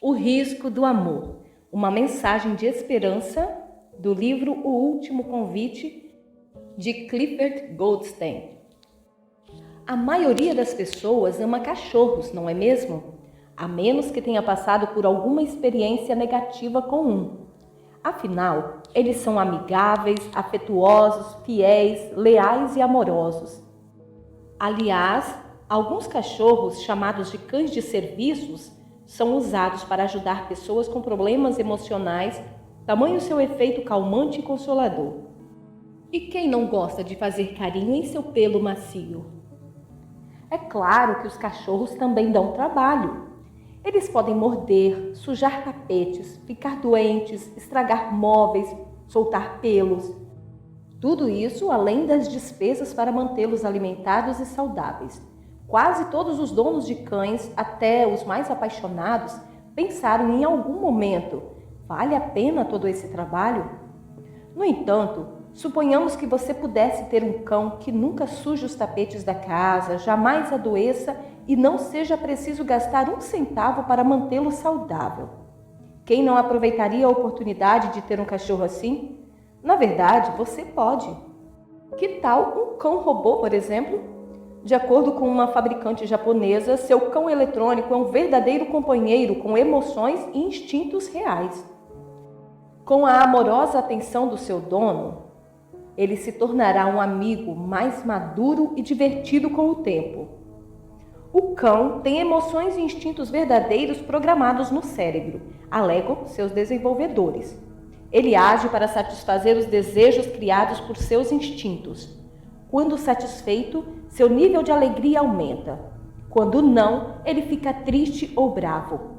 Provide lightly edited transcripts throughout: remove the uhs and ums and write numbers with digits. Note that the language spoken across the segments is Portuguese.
O risco do amor. Uma mensagem de esperança do livro O Último Convite, de Clifford Goldstein. A maioria das pessoas ama cachorros, não é mesmo? A menos que tenha passado por alguma experiência negativa com um. Afinal, eles são amigáveis, afetuosos, fiéis, leais e amorosos. Aliás, alguns cachorros, chamados de cães de serviços, são usados para ajudar pessoas com problemas emocionais, tamanho seu efeito calmante e consolador. E quem não gosta de fazer carinho em seu pelo macio? É claro que os cachorros também dão trabalho. Eles podem morder, sujar tapetes, ficar doentes, estragar móveis, soltar pelos. Tudo isso além das despesas para mantê-los alimentados e saudáveis. Quase todos os donos de cães, até os mais apaixonados, pensaram em algum momento: vale a pena todo esse trabalho? No entanto, suponhamos que você pudesse ter um cão que nunca suje os tapetes da casa, jamais adoeça e não seja preciso gastar um centavo para mantê-lo saudável. Quem não aproveitaria a oportunidade de ter um cachorro assim? Na verdade, você pode. Que tal um cão robô, por exemplo? De acordo com uma fabricante japonesa, seu cão eletrônico é um verdadeiro companheiro com emoções e instintos reais. Com a amorosa atenção do seu dono, ele se tornará um amigo mais maduro e divertido com o tempo. O cão tem emoções e instintos verdadeiros programados no cérebro, alegam seus desenvolvedores. Ele age para satisfazer os desejos criados por seus instintos. Quando satisfeito, seu nível de alegria aumenta. Quando não, ele fica triste ou bravo.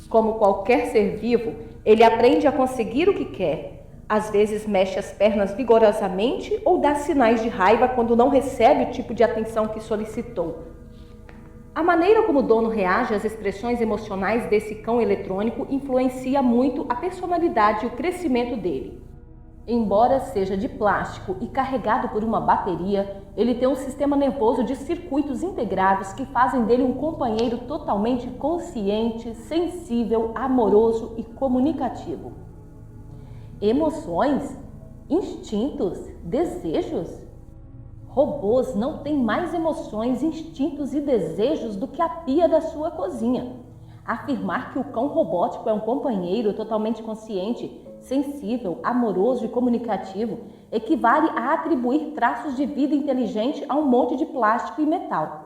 Como qualquer ser vivo, ele aprende a conseguir o que quer. Às vezes mexe as pernas vigorosamente ou dá sinais de raiva quando não recebe o tipo de atenção que solicitou. A maneira como o dono reage às expressões emocionais desse cão eletrônico influencia muito a personalidade e o crescimento dele. Embora seja de plástico e carregado por uma bateria, ele tem um sistema nervoso de circuitos integrados que fazem dele um companheiro totalmente consciente, sensível, amoroso e comunicativo. Emoções? Instintos? Desejos? Robôs não têm mais emoções, instintos e desejos do que a pia da sua cozinha. Afirmar que o cão robótico é um companheiro totalmente consciente, sensível, amoroso e comunicativo equivale a atribuir traços de vida inteligente a um monte de plástico e metal.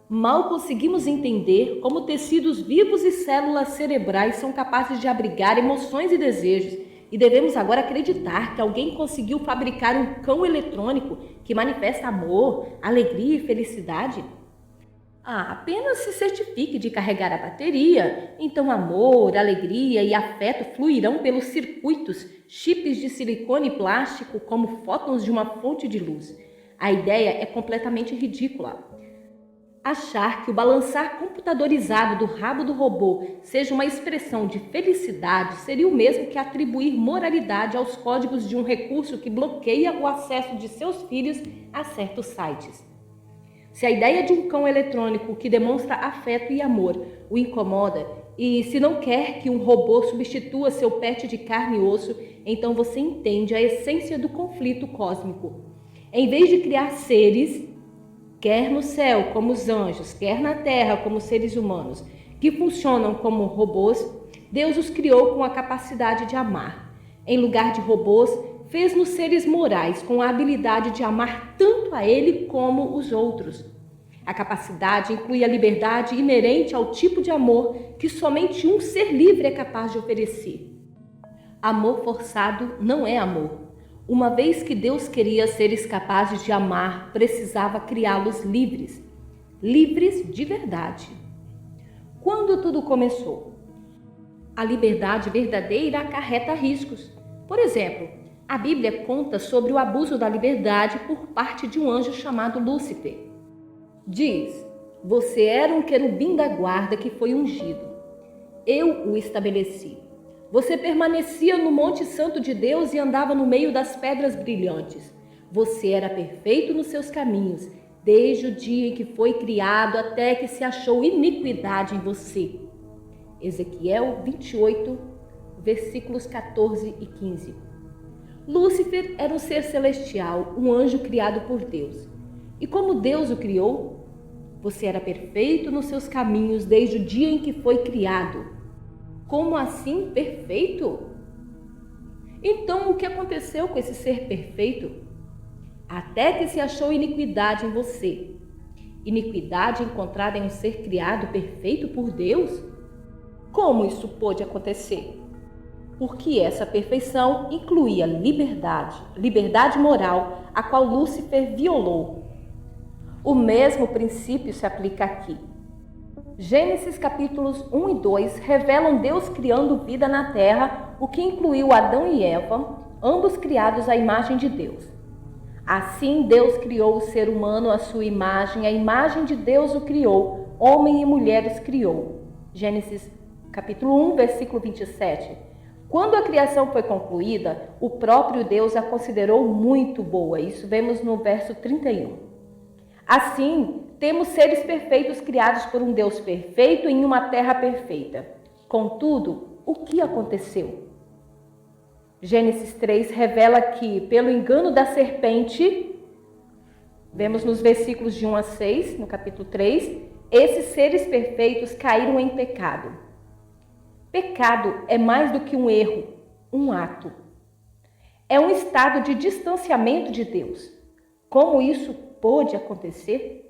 Mal conseguimos entender como tecidos vivos e células cerebrais são capazes de abrigar emoções e desejos, e devemos agora acreditar que alguém conseguiu fabricar um cão eletrônico que manifesta amor, alegria e felicidade? Apenas se certifique de carregar a bateria, então amor, alegria e afeto fluirão pelos circuitos, chips de silicone e plástico como fótons de uma fonte de luz. A ideia é completamente ridícula. Achar que o balançar computadorizado do rabo do robô seja uma expressão de felicidade seria o mesmo que atribuir moralidade aos códigos de um recurso que bloqueia o acesso de seus filhos a certos sites. Se a ideia de um cão eletrônico que demonstra afeto e amor o incomoda, e se não quer que um robô substitua seu pet de carne e osso, então você entende a essência do conflito cósmico. Em vez de criar seres, quer no céu como os anjos, quer na terra como os seres humanos, que funcionam como robôs, Deus os criou com a capacidade de amar. Em lugar de robôs, fez-nos seres morais com a habilidade de amar tanto a Ele como os outros. A capacidade inclui a liberdade inerente ao tipo de amor que somente um ser livre é capaz de oferecer. Amor forçado não é amor. Uma vez que Deus queria seres capazes de amar, precisava criá-los livres. Livres de verdade. Quando tudo começou? A liberdade verdadeira acarreta riscos. Por exemplo, a Bíblia conta sobre o abuso da liberdade por parte de um anjo chamado Lúcifer. Diz: você era um querubim da guarda que foi ungido. Eu o estabeleci. Você permanecia no Monte Santo de Deus e andava no meio das pedras brilhantes. Você era perfeito nos seus caminhos, desde o dia em que foi criado até que se achou iniquidade em você. Ezequiel 28, versículos 14 e 15. Lúcifer era um ser celestial, um anjo criado por Deus. E como Deus o criou, você era perfeito nos seus caminhos desde o dia em que foi criado. Como assim perfeito? Então, o que aconteceu com esse ser perfeito? Até que se achou iniquidade em você. Iniquidade encontrada em um ser criado perfeito por Deus? Como isso pôde acontecer? Porque essa perfeição incluía liberdade moral, a qual Lúcifer violou. O mesmo princípio se aplica aqui. Gênesis capítulos 1 e 2 revelam Deus criando vida na terra, o que incluiu Adão e Eva, ambos criados à imagem de Deus. Assim, Deus criou o ser humano à sua imagem, a imagem de Deus o criou, homem e mulher os criou. Gênesis capítulo 1, versículo 27. Quando a criação foi concluída, o próprio Deus a considerou muito boa. Isso vemos no verso 31. Assim, temos seres perfeitos criados por um Deus perfeito em uma terra perfeita. Contudo, o que aconteceu? Gênesis 3 revela que, pelo engano da serpente, vemos nos versículos de 1 a 6, no capítulo 3, esses seres perfeitos caíram em pecado. Pecado é mais do que um erro, um ato. É um estado de distanciamento de Deus. Como isso pôde acontecer?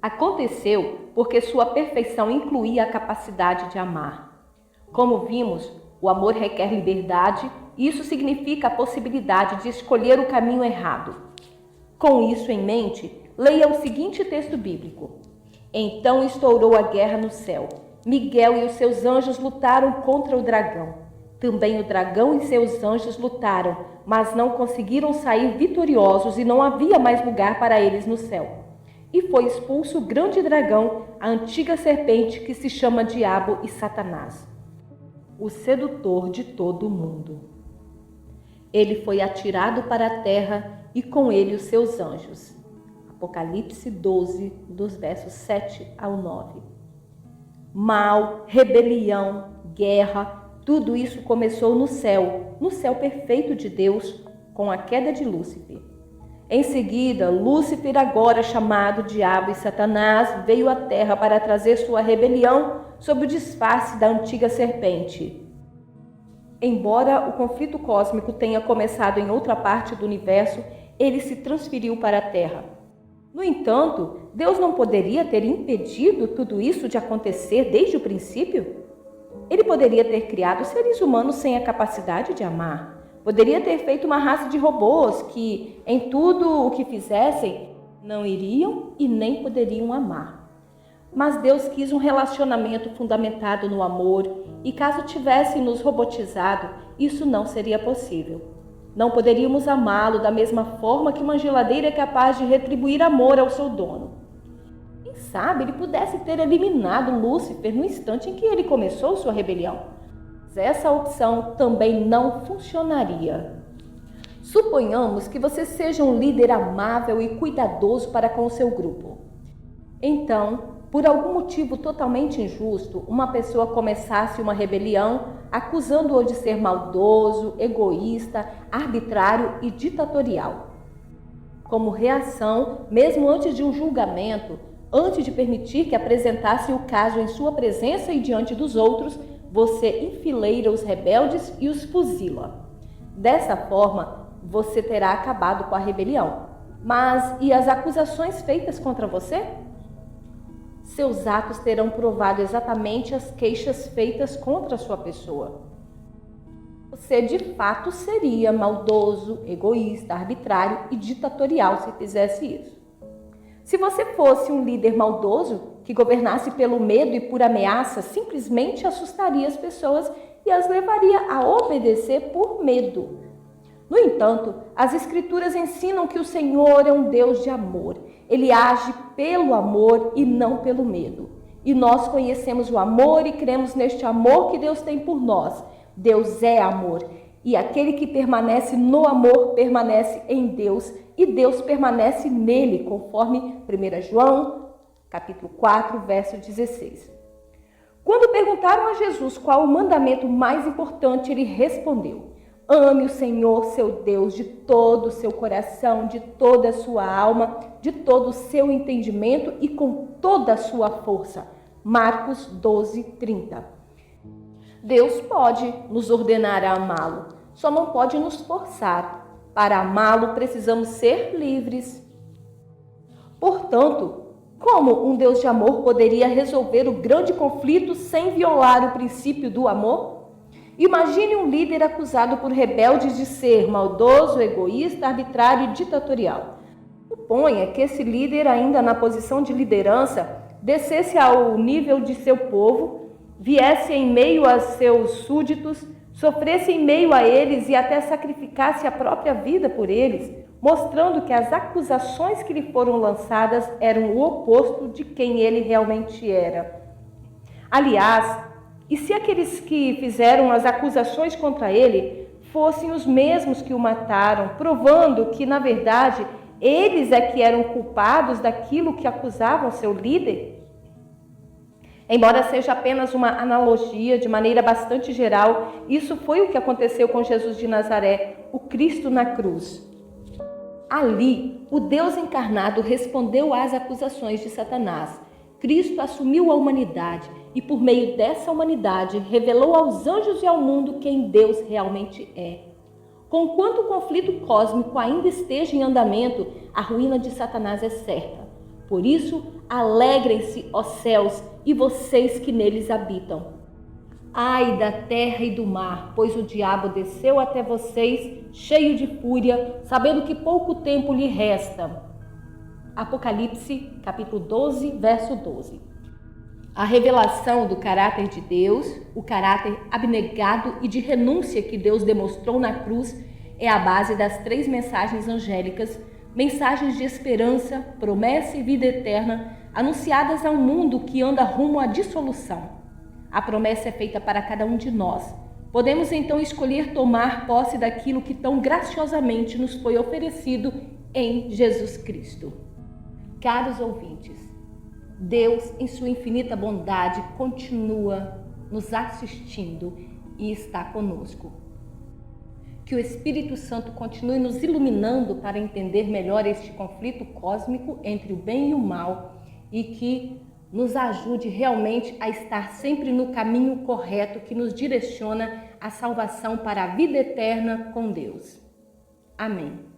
Aconteceu porque sua perfeição incluía a capacidade de amar. Como vimos, o amor requer liberdade e isso significa a possibilidade de escolher o caminho errado. Com isso em mente, leia o seguinte texto bíblico. Então estourou a guerra no céu. Miguel e os seus anjos lutaram contra o dragão. Também o dragão e seus anjos lutaram, mas não conseguiram sair vitoriosos e não havia mais lugar para eles no céu. E foi expulso o grande dragão, a antiga serpente que se chama Diabo e Satanás, o sedutor de todo o mundo. Ele foi atirado para a terra e com ele os seus anjos. Apocalipse 12, dos versos 7 ao 9. Mal, rebelião, guerra, tudo isso começou no céu perfeito de Deus, com a queda de Lúcifer. Em seguida, Lúcifer, agora chamado Diabo e Satanás, veio à terra para trazer sua rebelião sob o disfarce da antiga serpente. Embora o conflito cósmico tenha começado em outra parte do universo, ele se transferiu para a terra. No entanto, Deus não poderia ter impedido tudo isso de acontecer desde o princípio? Ele poderia ter criado seres humanos sem a capacidade de amar. Poderia ter feito uma raça de robôs que, em tudo o que fizessem, não iriam e nem poderiam amar. Mas Deus quis um relacionamento fundamentado no amor e caso tivessem nos robotizado, isso não seria possível. Não poderíamos amá-lo da mesma forma que uma geladeira é capaz de retribuir amor ao seu dono. Quem sabe ele pudesse ter eliminado Lúcifer no instante em que ele começou sua rebelião. Mas essa opção também não funcionaria. Suponhamos que você seja um líder amável e cuidadoso para com o seu grupo. Então, por algum motivo totalmente injusto, uma pessoa começasse uma rebelião, acusando-o de ser maldoso, egoísta, arbitrário e ditatorial. Como reação, mesmo antes de um julgamento, antes de permitir que apresentasse o caso em sua presença e diante dos outros, você enfileira os rebeldes e os fuzila. Dessa forma, você terá acabado com a rebelião. Mas e as acusações feitas contra você? Seus atos terão provado exatamente as queixas feitas contra a sua pessoa. Você de fato seria maldoso, egoísta, arbitrário e ditatorial se fizesse isso. Se você fosse um líder maldoso, que governasse pelo medo e por ameaça, simplesmente assustaria as pessoas e as levaria a obedecer por medo. No entanto, as Escrituras ensinam que o Senhor é um Deus de amor. Ele age pelo amor e não pelo medo. E nós conhecemos o amor e cremos neste amor que Deus tem por nós. Deus é amor. E aquele que permanece no amor permanece em Deus e Deus permanece nele, conforme 1 João, capítulo 4, verso 16. Quando perguntaram a Jesus qual o mandamento mais importante, ele respondeu: ame o Senhor, seu Deus, de todo o seu coração, de toda a sua alma, de todo o seu entendimento e com toda a sua força. Marcos 12:30. Deus pode nos ordenar a amá-lo, só não pode nos forçar. Para amá-lo, precisamos ser livres. Portanto, como um Deus de amor poderia resolver o grande conflito sem violar o princípio do amor? Imagine um líder acusado por rebeldes de ser maldoso, egoísta, arbitrário e ditatorial. Suponha que esse líder, ainda na posição de liderança, descesse ao nível de seu povo, viesse em meio a seus súditos, sofresse em meio a eles e até sacrificasse a própria vida por eles, mostrando que as acusações que lhe foram lançadas eram o oposto de quem ele realmente era. Aliás, e se aqueles que fizeram as acusações contra ele fossem os mesmos que o mataram, provando que, na verdade, eles é que eram culpados daquilo que acusavam seu líder? Embora seja apenas uma analogia, de maneira bastante geral, isso foi o que aconteceu com Jesus de Nazaré, o Cristo na cruz. Ali, o Deus encarnado respondeu às acusações de Satanás. Cristo assumiu a humanidade e, por meio dessa humanidade, revelou aos anjos e ao mundo quem Deus realmente é. Conquanto o conflito cósmico ainda esteja em andamento, a ruína de Satanás é certa. Por isso, alegrem-se, ó céus, e vocês que neles habitam. Ai da terra e do mar, pois o diabo desceu até vocês, cheio de fúria, sabendo que pouco tempo lhe resta. Apocalipse, capítulo 12, verso 12. A revelação do caráter de Deus, o caráter abnegado e de renúncia que Deus demonstrou na cruz, é a base das 3 mensagens angélicas, mensagens de esperança, promessa e vida eterna, anunciadas ao mundo que anda rumo à dissolução. A promessa é feita para cada um de nós. Podemos então escolher tomar posse daquilo que tão graciosamente nos foi oferecido em Jesus Cristo. Caros ouvintes, Deus, em sua infinita bondade, continua nos assistindo e está conosco. Que o Espírito Santo continue nos iluminando para entender melhor este conflito cósmico entre o bem e o mal e que nos ajude realmente a estar sempre no caminho correto que nos direciona à salvação para a vida eterna com Deus. Amém.